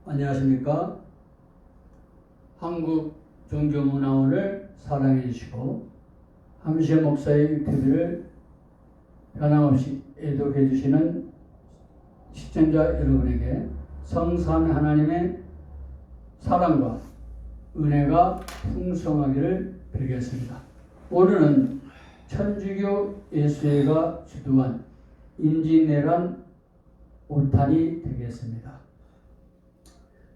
안녕하십니까. 한국 종교문화원을 사랑해 주시고 함시의 목사의 유튜브를 변함없이 애독해 주시는 시청자 여러분에게 성삼위 하나님의 사랑과 은혜가 풍성하기를 빌겠습니다. 오늘은 천주교 예수회가 주도한 임진왜란 5탄이 되겠습니다.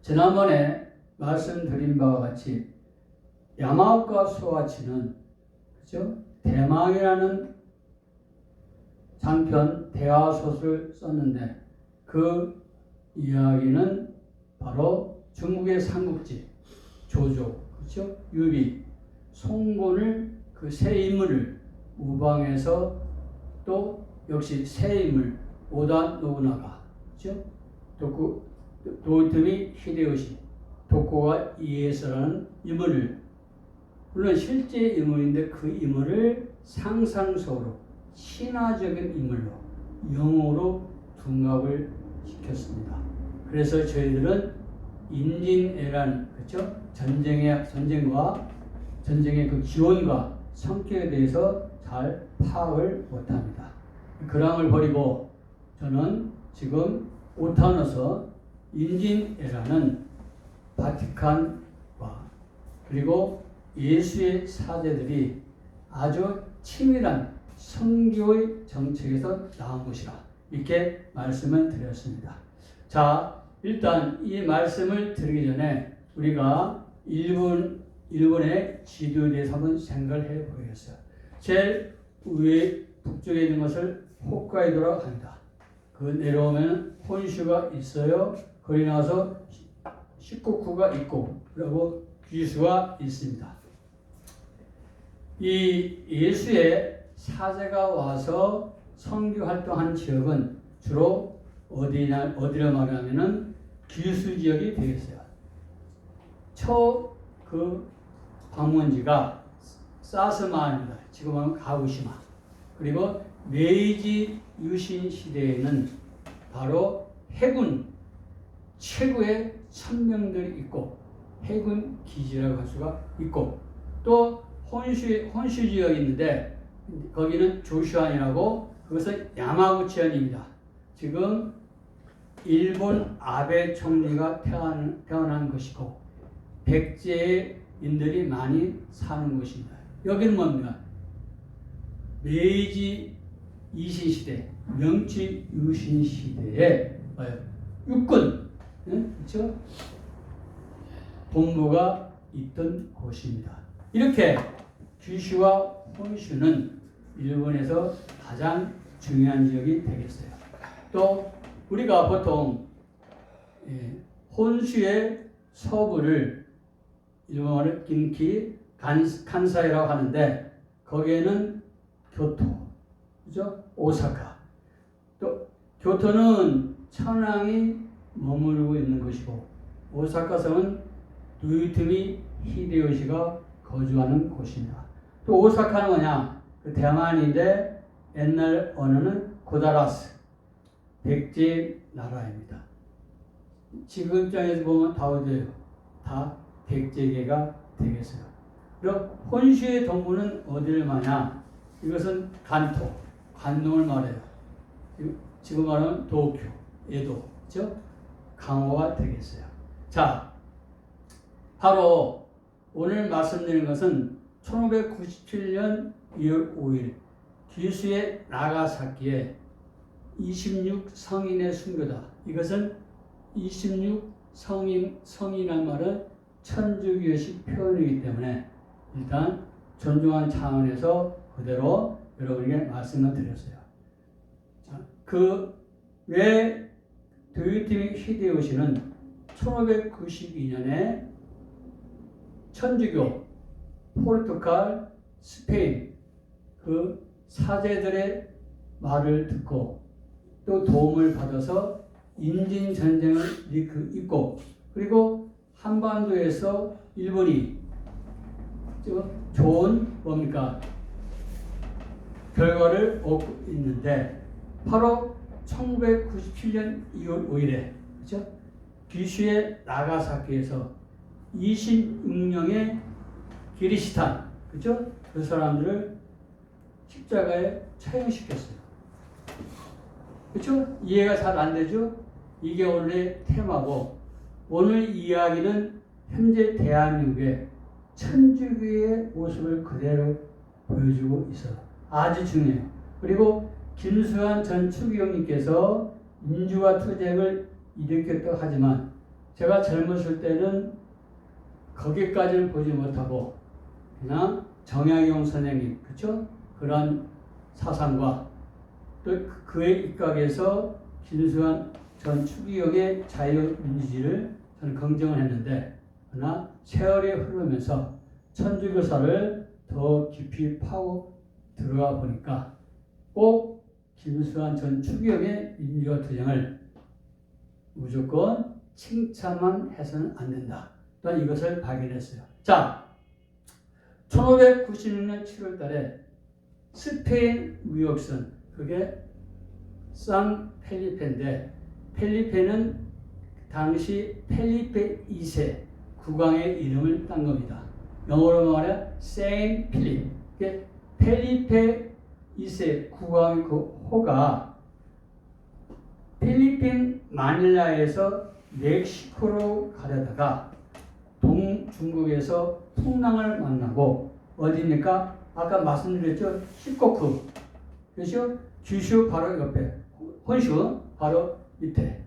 지난번에 말씀드린 바와 같이 야마오카 소아치는 그죠? 대망이라는 장편 대화소설을 썼는데 그 이야기는 바로 중국의 삼국지 조조, 그죠? 유비, 송곤을 그 새 인물을 우방에서 또 역시 새 인물 오다 노부나가, 그죠? 도요토미 히데요시, 도쿠가 이에스라는 인물을, 물론 실제 인물인데 그 인물을 상상 속으로 신화적인 인물로 영어로 둔갑을 시켰습니다. 그래서 저희들은 임진왜란, 그렇죠? 전쟁과 전쟁의 그 기원과 성격에 대해서 잘 파악을 못합니다. 그랑을 버리고 저는 지금 5탄에서 임진왜란은 바티칸과 그리고 예수의 사제들이 아주 치밀한 선교의 정책에서 나온 것이라 이렇게 말씀을 드렸습니다. 자, 일단 이 말씀을 드리기 전에 우리가 일본의 지도에 대해서 한번 생각을 해보겠어요. 제일 위에 북쪽에 있는 것을 홋카이도라고 합니다. 그 내려오면 혼슈가 있어요. 거기 나와서 시코쿠가 있고 그리고 규슈가 있습니다. 이 예수의 사제가 와서 선교 활동한 지역은 주로 어디라 말하면은 규슈 지역이 되겠어요. 그 방문지가 사스마입니다. 지금 하면 가고시마. 그리고 메이지 유신 시대에는 바로 해군 최고의 천명들이 있고 해군 기지라고 할 수가 있고 또 혼슈 지역이 있는데 거기는 조슈안이라고 그것은 야마구치현입니다. 지금 일본 아베 총리가 태어난 것이고 백제인들이 많이 사는 곳입니다. 여기는 뭡니까? 메이지 이신 시대, 명치 유신 시대에 육군, 그렇죠? 본부가 있던 곳입니다. 이렇게 규슈와 혼슈는 일본에서 가장 중요한 지역이 되겠어요. 또 우리가 보통 혼슈의 서부를 일본어로 긴키 간사이라고 하는데 거기에는 교토, 그죠? 오사카. 또 교토는 천황이 머무르고 있는 곳이고 오사카 성은 도요토미 히데요시가 거주하는 곳입니다. 또 오사카는 뭐냐? 그 대만인데 옛날 언어는 고다라스, 백제 나라입니다. 지금 입장에서 보면 다 어디예요? 다 백제계가 되겠어요. 그리고 혼슈의 동부는 어디를 말하냐? 이것은 간토, 관동을 말해요. 지금 말하면 도쿄, 에도, 그렇죠? 강호가 되겠어요. 자, 바로 오늘 말씀드린 것은 1597년 2월 5일 규슈의 나가사키에 26성인의 순교다. 이것은 26성인이란 말은 천주교식 표현이기 때문에 일단 존중한 차원에서 그대로 여러분에게 말씀을 드렸어요. 자, 왜 도요토미 히데요시는 1592년에 천주교, 포르투갈, 스페인 그 사제들의 말을 듣고 또 도움을 받아서 임진전쟁을 이끌고 그리고 한반도에서 일본이 좋은 뭡니까? 결과를 얻고 있는데 바로 1997년 2월 5일에 그렇죠? 귀슈의 나가사키에서 26명의 기리시탄, 그죠? 그 사람들을 십자가에 처형시켰어요. 그렇죠? 이해가 잘 안 되죠? 이게 오늘의 테마고, 오늘 이야기는 현재 대한민국의 천주교의 모습을 그대로 보여주고 있어요. 아주 중요해요. 그리고 김수환 전 추기경님께서 민주화 투쟁을 일으켰다고 하지만 제가 젊었을 때는 거기까지는 보지 못하고 그냥 정약용 선생님, 그렇죠? 그런 사상과 또 그의 입각에서 김수환 전 추기경의 자유민주주의를 저는 긍정을 했는데, 그러나 세월이 흐르면서 천주교사를 더 깊이 파고 들어가 보니까 꼭 김수환 전 추기경의 민주화 투쟁을 무조건 칭찬만 해서는 안 된다. 또한 이것을 발견했어요. 자, 1596년 7월 달에 스페인 무역선, 그게 산 펠리페인데, 펠리페는 당시 펠리페 2세 국왕의 이름을 딴 겁니다. 영어로 말해 세인 필립. 펠리페 2세 국왕의 그 호가 필리핀 마닐라에서 멕시코로 가려다가 동중국에서 풍랑을 만나고, 어디입니까? 아까 말씀드렸죠? 시코쿠. 그렇죠? 규슈 바로 옆에, 혼슈 바로 밑에.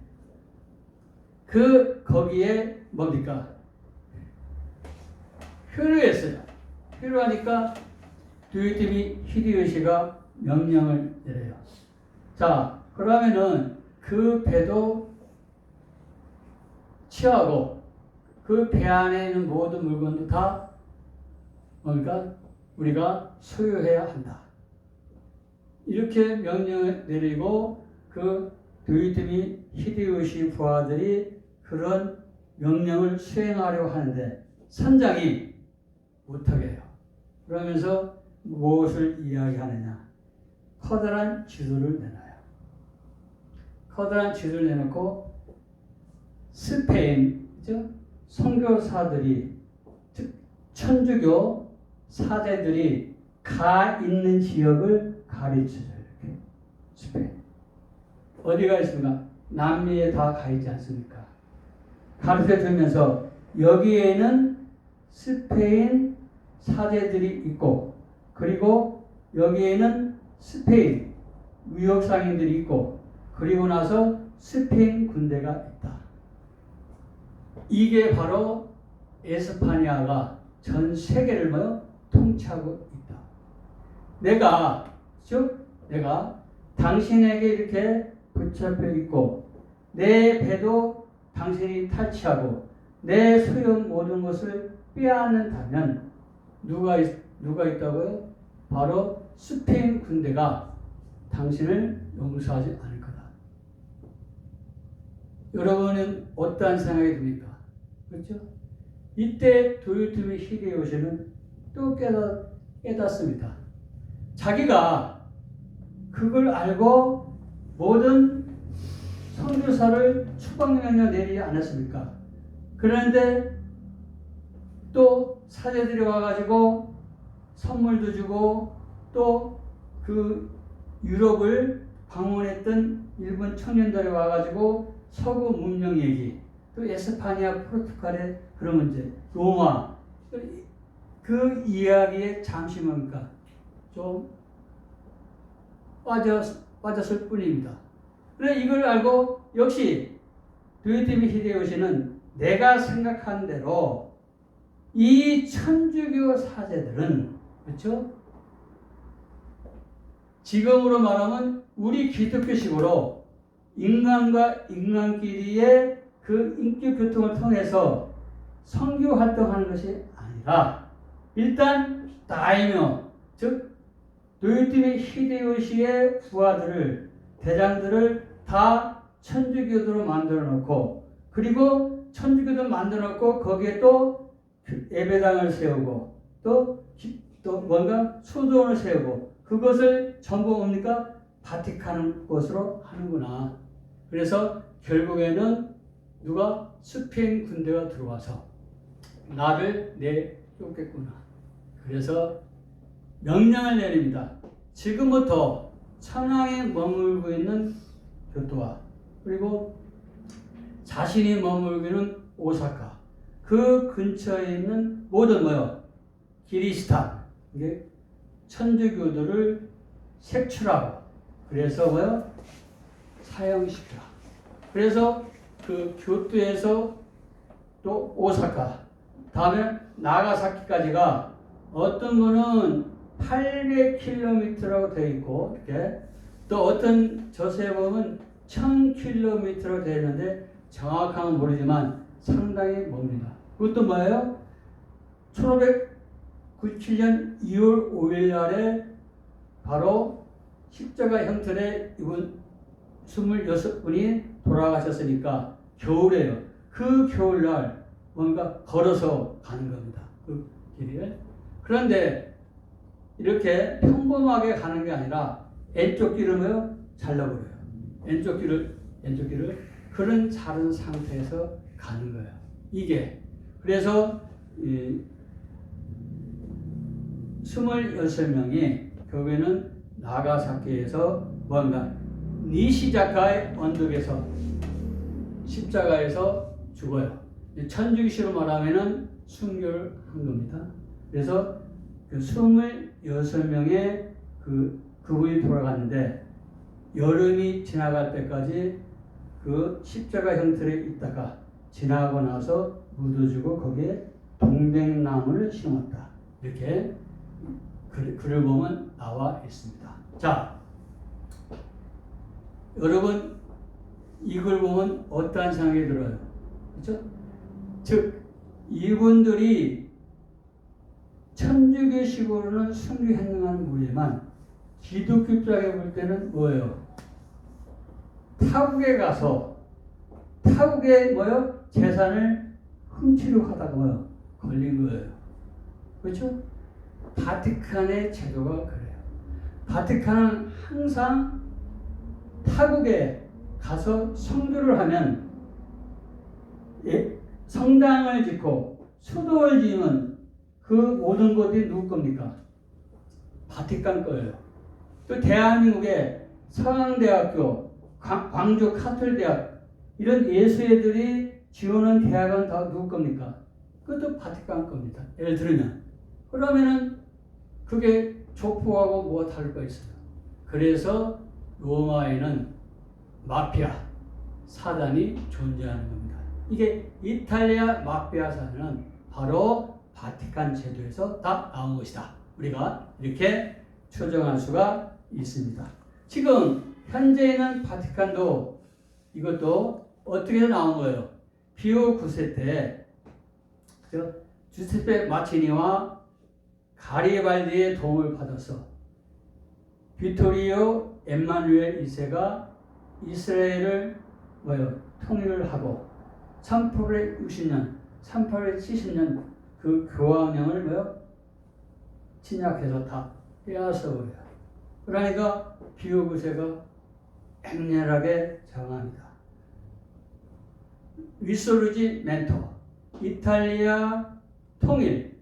거기에 뭡니까? 휴류했어요. 휴류하니까 도요토미 히데요시가 명령을 내려요. 자, 그러면은 그 배도 취하고 그 배 안에 있는 모든 물건도 다 뭡니까? 우리가 소유해야 한다. 이렇게 명령을 내리고 그 도요토미 히데요시 부하들이 그런 명령을 수행하려고 하는데 선장이 못하게 해요. 그러면서 무엇을 이야기하느냐? 커다란 지도를 내놔요. 커다란 지도를 내놓고 스페인, 그죠? 선교사들이, 즉 천주교 사제들이 가 있는 지역을 가르쳐줘요. 이렇게. 스페인. 어디가 있습니까? 남미에 다 가 있지 않습니까? 가르쳐주면서 여기에는 스페인 사제들이 있고, 그리고 여기에는 스페인 무역상인들이 있고, 그리고 나서 스페인 군대가 있다. 이게 바로 에스파냐가 전 세계를 통치하고 있다. 내가 당신에게 이렇게 붙잡혀 있고, 내 배도 당신이 탈취하고 내 소유 모든 것을 빼앗는다면 누가 있다고요? 바로 스페인 군대가 당신을 용서하지 않을 거다. 여러분은 어떠한 생각이 듭니까? 그렇죠? 이때 도요토미 히데요시는 또 깨닫습니다. 자기가 그걸 알고 모든 선교사를 추방명령 내리지 않았습니까? 그런데 또 사제들이 와가지고 선물도 주고, 또 그 유럽을 방문했던 일본 청년들이 와가지고 서구 문명 얘기, 또 에스파냐, 포르투갈의 그런 문제, 로마, 그 이야기에 잠시 뭡니까? 좀 빠졌을 뿐입니다. 그런데 이걸 알고 역시 도요토미 히데요시는 내가 생각한 대로 이 천주교 사제들은, 그렇죠? 지금으로 말하면 우리 기독교식으로 인간과 인간끼리의 그 인격 교통을 통해서 선교 활동하는 것이 아니라, 일단 다이묘, 즉 도요토미 히데요시의 부하들을, 대장들을 다 천주교도로 만들어 놓고, 그리고 천주교도 만들어 놓고 거기에 또 예배당을 세우고 또 뭔가 수도원을 세우고, 그것을 전부 뭡니까? 바티칸 것으로 하는구나. 그래서 결국에는 누가 스페인 군대가 들어와서 나를 내쫓겠구나. 그래서 명령을 내립니다. 지금부터 천황에 머물고 있는 교토와 그리고 자신이 머물고 있는 오사카 그 근처에 있는 모든 기리스탄 이게 천주교도를 색출하고 그래서 사형시키라. 그래서 그 교토에서 또 오사카 다음에 나가사키까지가 어떤 거는 800km라고 되어 있고 이렇게 또 어떤 저서에 보면 1000km라고 되어 있는데 정확한 건 모르지만 상당히 멉니다. 그것도 뭐예요? 1597년 2월 5일 날에 바로 십자가 형틀에 이분 26분이 돌아가셨으니까 겨울에요. 그 겨울날 뭔가 걸어서 가는 겁니다. 그 길을. 그런데 이렇게 평범하게 가는 게 아니라 왼쪽 길을 잘라버려요. 왼쪽 길을 그런 자른 상태에서 가는 거예요. 이게 그래서 26명이 결국에는 나가사키에서 뭔가 니시자카의 언덕에서 십자가에서 죽어요. 천주교시로 말하면은 순교를 한 겁니다. 그래서 그 26명의 그분이 돌아갔는데 여름이 지나갈 때까지 그 십자가 형틀에 있다가 지나고 나서 묻어주고 거기에 동백나무를 심었다. 이렇게 글을 보면 나와 있습니다. 자, 여러분 이 글 보면 어떠한 생각이 들어요? 그렇죠? 즉 이분들이 천주교식으로는 순교했능한 무리지만 기독교 입장에 볼 때는 뭐예요? 타국에 가서 타국의 재산을 훔치려고 하다가 걸린 거예요. 그렇죠? 바티칸의 제도가 그래요. 바티칸은 항상 타국에 가서 선교를 하면 성당을 짓고 수도를 지으면 그 모든 것이 누구 겁니까? 바티칸 거예요. 또 대한민국의 서강대학교, 광주 카톨대학 이런 예수애들이 지원한 대학은 다 누구 겁니까? 그것도 바티칸 겁니다. 예를 들면 그러면은 그게 족보하고 뭐가 다를 거 있어요. 그래서 로마에는 마피아 사단이 존재하는 겁니다. 이게 이탈리아 마피아 사단은 바로 바티칸 제도에서 다 나온 것이다. 우리가 이렇게 추정할 수가 있습니다. 지금 현재 있는 바티칸도 이것도 어떻게 나온 거예요? 피오 9세 때 주세페 마치니와 가리발디의 도움을 받아서 비토리오 엠마누엘 2세가 이스라엘을 통일을 하고 1860년, 1870년 그 교황령을 침략해서 다 빼앗아 버려요. 그러니까 피오 9세가 맹렬하게 저항합니다. 위소르지 멘토 이탈리아 통일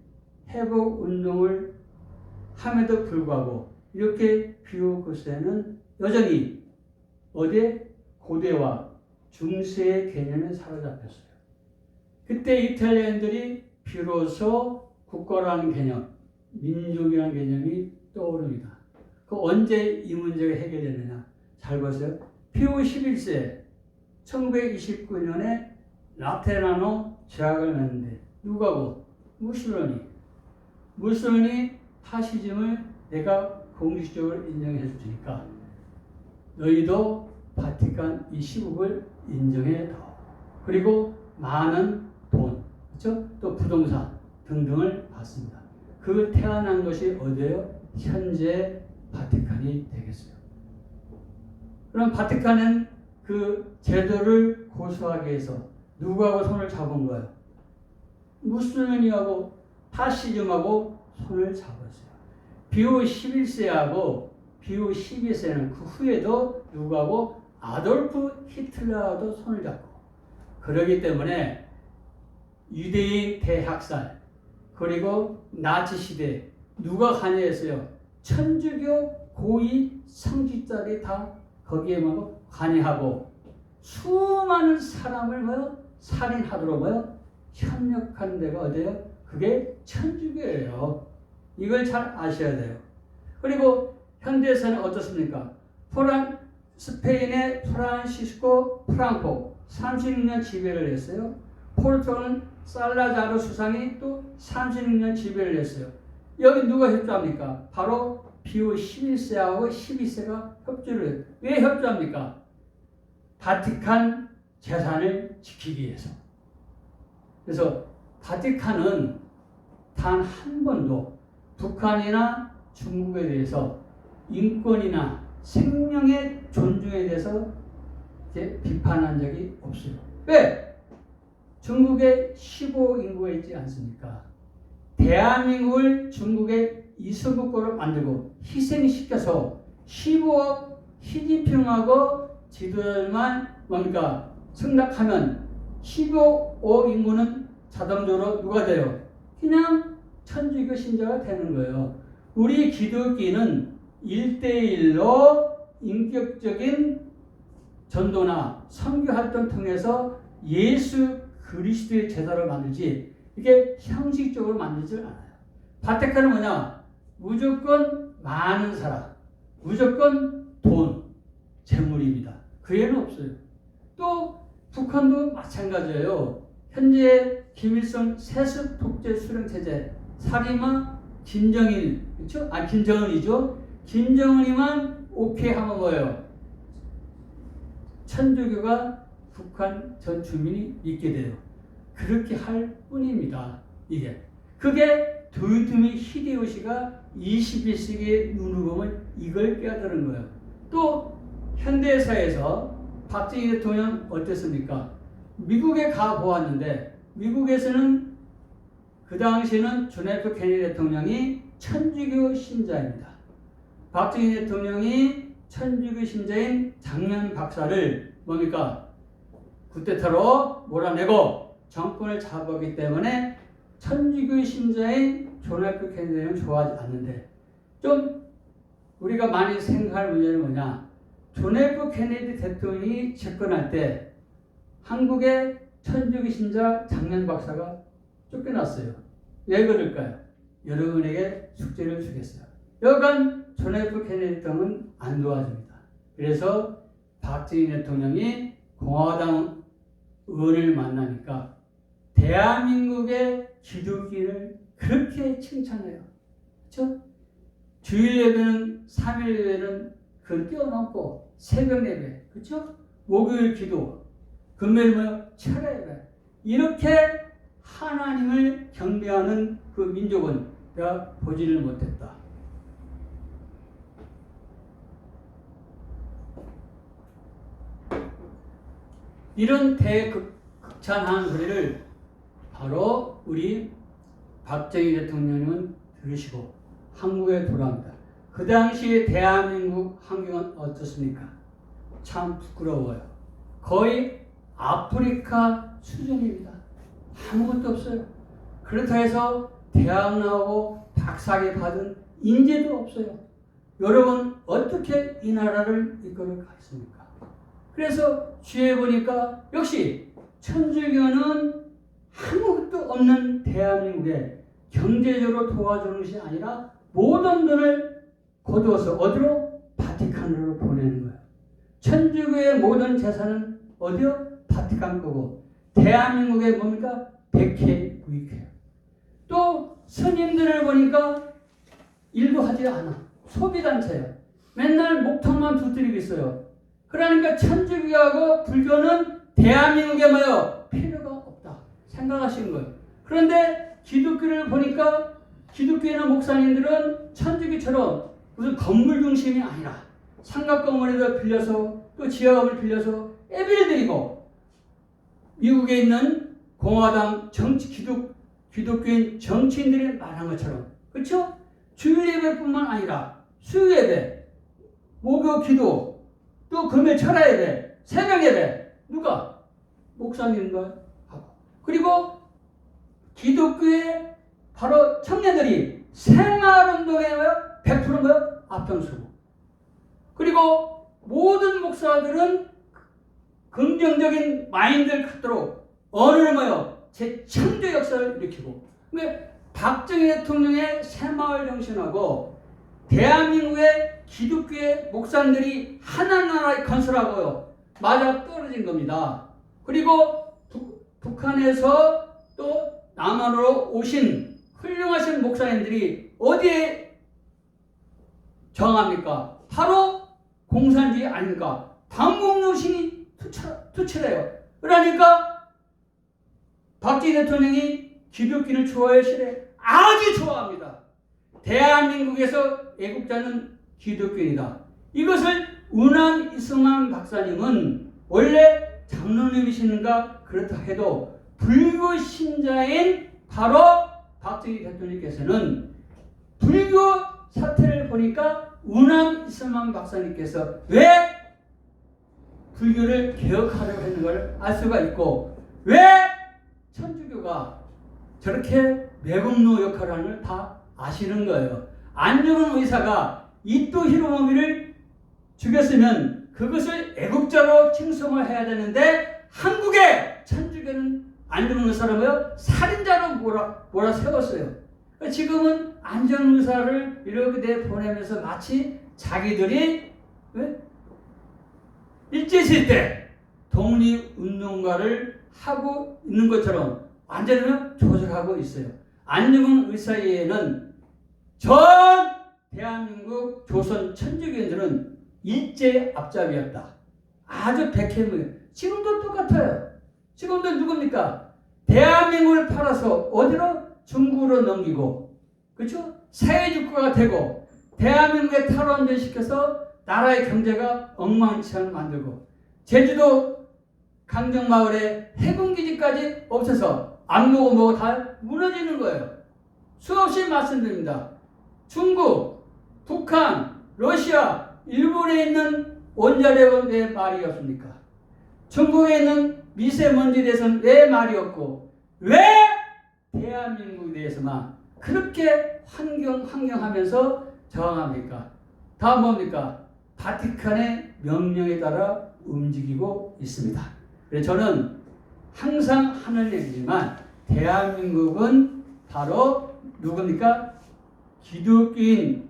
회복 운동을 함에도 불구하고 이렇게 피오 9세는 여전히 어디에 고대와 중세의 개념에 사로잡혔어요. 그때 이탈리아인들이 비로소 국가라는 개념, 민족이라는 개념이 떠오릅니다. 그 언제 이 문제가 해결되느냐? 잘 보세요. 피오 11세 1929년에 라테라노 제약을 맺는데 누가고? 무솔로니 파시즘을 내가 공식적으로 인정해 주니까 너희도 바티칸 이 시국을 인정해 줘. 그리고 많은 돈, 그렇죠? 또 부동산 등등을 받습니다. 그 태어난 것이 어디예요? 현재 바티칸이 되겠어요. 그럼 바티칸은 그 제도를 고수하기 위해서 누구하고 손을 잡은 거예요? 무슬리니하고 파시즘하고 손을 잡았어요. 비오 11세하고 비오 12세는 그 후에도 누구하고 아돌프 히틀러하고도 손을 잡고 그러기 때문에 유대인 대학살 그리고 나치 시대 누가 관여했어요? 천주교 고위 성직자들이 다 거기에 관여하고 수많은 사람을 살인하도록 협력한 데가 어디예요? 그게 천주교예요. 이걸 잘 아셔야 돼요. 그리고 현대에서는 어떻습니까? 스페인의 프란시스코 프랑코 36년 지배를 했어요. 포르투갈은 살라자르 수상이 또 36년 지배를 했어요. 여기 누가 협조합니까? 바로 비오 11세하고 12세가 협조를 해요. 왜 협조합니까? 바티칸 재산을 지키기 위해서. 그래서 바티칸은 단 한 번도 북한이나 중국에 대해서 인권이나 생명의 존중에 대해서 비판한 적이 없어요. 왜? 중국에 15인구가 있지 않습니까? 대한민국을 중국의 이수국고로 만들고 희생시켜서 15억 시진핑하고 지도자만 승낙하면 15억 인구는 자동적으로 누가 돼요? 그냥 천주교 신자가 되는 거예요. 우리 기독교는 1대1로 인격적인 전도나 선교 활동 통해서 예수 그리스도의 제자를 만들지 이게 형식적으로 만들지 않아요. 바티칸은 뭐냐? 무조건 많은 사람, 무조건 돈, 재물입니다. 그 외에는 없어요. 또 북한도 마찬가지예요. 현재 김일성 세습 독재 수령 체제 살인마 김정일, 그렇죠? 김정은이죠. 김정은이만 오케이 하면 뭐예요? 천주교가 북한 전 주민이 믿게 돼요. 그렇게 할 뿐입니다. 이게. 그게 도요토미 히데요시가 21세기의 눈을 보면 이걸 깨달은 거예요. 또 현대사에서 박정희 대통령 어땠습니까? 미국에 가보았는데 미국에서는 그 당시에는 존 F 케네디 대통령이 천주교 신자입니다. 박정희 대통령이 천주교 신자인 장면 박사를 쿠데타로 몰아내고 정권을 잡았기 때문에 천주교 신자인 존 F 케네디는 좋아하지 않는데 좀 우리가 많이 생각할 문제는 뭐냐? 존 F 케네디 대통령이 집권할 때 한국의 천주교 신자 장면 박사가 쫓겨났어요. 왜 그럴까요? 여러분에게 숙제를 주겠어요. 여간 존 F 케네디 대통령은 안 도와줍니다. 그래서 박정희 대통령이 공화당 의원을 만나니까 대한민국의 기독교를 그렇게 칭찬해요. 그렇죠? 주일 예배는 3일 예배는 그걸 뛰어넘고 새벽 예배, 그렇죠? 목요일 기도, 금요일 철야 예배. 이렇게 하나님을 경배하는 그 민족은 내가 보지를 못했다. 이런 대극찬한 소리를 바로 우리 박정희 대통령은 들으시고 한국에 돌아옵니다. 그 당시에 대한민국 환경은 어떻습니까? 참 부끄러워요. 거의 아프리카 수준입니다. 아무것도 없어요. 그렇다 해서 대학 나오고 박사학위 받은 인재도 없어요. 여러분 어떻게 이 나라를 이끌어 가겠습니까? 그래서 주위에 보니까 역시 천주교는 아무것도 없는 대한민국에 경제적으로 도와주는 것이 아니라 모든 돈을 거두어서 어디로? 바티칸으로 보내는 거예요. 천주교의 모든 재산은 어디요? 바티칸 거고 대한민국에 뭡니까? 백해 무익해요. 또 스님들을 보니까 일도 하지 않아. 소비단체예요. 맨날 목통만 두드리고 있어요. 그러니까 천주교하고 불교는 대한민국에 필요가 없다 생각하시는 거예요. 그런데 기독교를 보니까 기독교나 목사님들은 천주교처럼 무슨 건물 중심이 아니라 삼각건물에다 빌려서 또 지하건물 빌려서 예배를 드리고 미국에 있는 공화당 기독교인 정치인들이 말한 것처럼 그렇죠? 주일 예배뿐만 아니라 수요 예배, 목요 기도, 또 금요 철야 예배, 새벽 예배 누가? 목사님과 하고, 그리고 기독교의 바로 청년들이 생활운동에 100% 뭐요? 앞장서고, 그리고 모든 목사들은 긍정적인 마인드를 갖도록 언어를 뭐요? 재창조 역사를 일으키고, 그러니까 박정희 대통령의 새마을 정신하고 대한민국의 기독교의 목사들이 하나나라에 건설하고요, 맞아 떨어진 겁니다. 그리고 북한에서 또 남한으로 오신 훌륭하신 목사님들이 어디에 정합니까? 바로 공산주의 아닙니까? 당국노신이 투철해요. 그러니까 박정희 대통령이 기독교를 좋아해 시래 아주 좋아합니다. 대한민국에서 애국자는 기독교인이다. 이것을 운암 이승만 박사님은 원래 장로님이시는가 그렇다 해도 불교 신자인 바로 박정희 대통령께서는 불교 사태를 보니까 운암 이승만 박사님께서 왜 불교를 개혁하려고 했는 걸 알 수가 있고, 왜 천주교가 저렇게 매국노 역할을 하는 걸 다 아시는 거예요. 안중근 의사가 이토 히로부미를 죽였으면 그것을 애국자로 칭송을 해야 되는데 한국의 천주교는 안중근 의사를 뭐요? 살인자로 몰아세웠어요. 지금은 안중근 의사를 이렇게 내보내면서 마치 자기들이 일제시대 독립운동가를 하고 있는 것처럼 완전히 조작하고 있어요. 안중근 의사에는 전 대한민국 조선 천주교인들은 일제 앞잡이였다. 아주 백해무예요. 지금도 똑같아요. 지금도 누굽니까? 대한민국을 팔아서 어디로? 중국으로 넘기고, 그렇죠? 사회주가가 되고 대한민국에 탈원전시켜서 나라의 경제가 엉망진창을 만들고, 제주도 강정마을에 해군기지까지 없어서 안 먹고 뭐고 다 무너지는 거예요. 수없이 말씀드립니다. 중국, 북한, 러시아, 일본에 있는 원자력은 왜 말이 없습니까? 중국에 있는 미세먼지에 대해서는 왜 말이 없고, 왜 대한민국에 대해서만 그렇게 환경하면서 저항합니까? 다 뭡니까? 바티칸의 명령에 따라 움직이고 있습니다. 그래서 저는 항상 하는 얘기지만 대한민국은 바로 누굽니까? 기독교인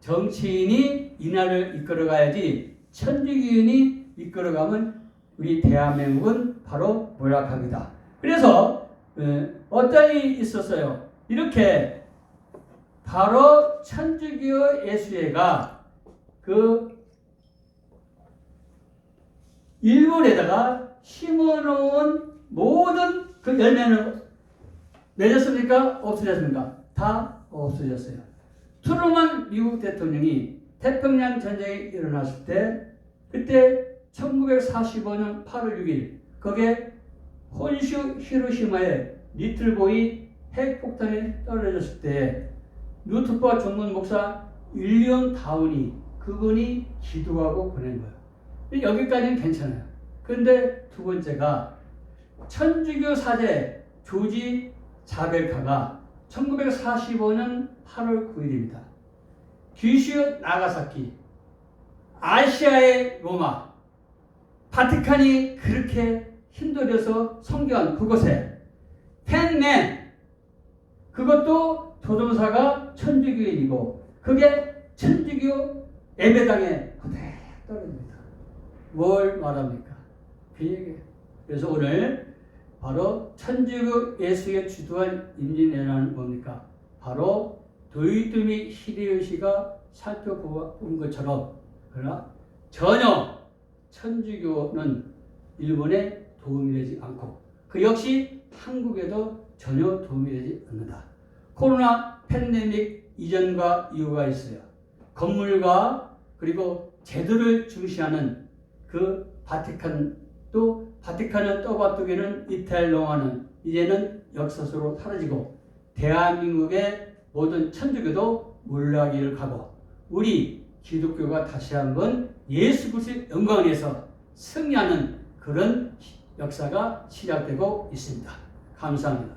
정치인이 이 나라를 이끌어가야지 천주교인이 이끌어가면 우리 대한민국은 바로 몰락합니다. 그래서 어떤 일이 있었어요. 이렇게 바로 천주교 예수회가 그 일본에다가 심어놓은 모든 그 열매는 맺었습니까? 없어졌습니까? 다 없어졌어요. 트루먼 미국 대통령이 태평양 전쟁이 일어났을 때, 그때 1945년 8월 6일 거기에 혼슈 히로시마에 리틀보이 핵폭탄이 떨어졌을 때 루트버 전문 목사 윌리엄 다운이 그분이 기도하고 보낸 거예요. 여기까지는 괜찮아요. 그런데 두 번째가 천주교 사제 조지 자벨카가 1945년 8월 9일입니다. 규슈 나가사키, 아시아의 로마, 바티칸이 그렇게 힘들여서 성교한 그곳에 펜맨, 그것도 조종사가 천주교인이고 그게 천주교 예배당에 그대로 떨어집니다. 뭘 말합니까? 그 얘기예요. 그래서 오늘 바로 천주교 예수에 주도한 임진왜란은 뭡니까? 바로 도요토미 히데요시가 살펴본 것처럼, 그러나 전혀 천주교는 일본에 도움이 되지 않고 그 역시 한국에도 전혀 도움이 되지 않는다. 코로나 팬데믹 이전과 이후가 있어요. 건물과 그리고 제도를 중시하는 그 바티칸, 또 바티칸을 떠받들기는 이탈 로마는 이제는 역사서로 사라지고 대한민국의 모든 천주교도 몰락기를 가고 우리 기독교가 다시 한번 예수 그리스도의 영광을 위해서 승리하는 그런 역사가 시작되고 있습니다. 감사합니다.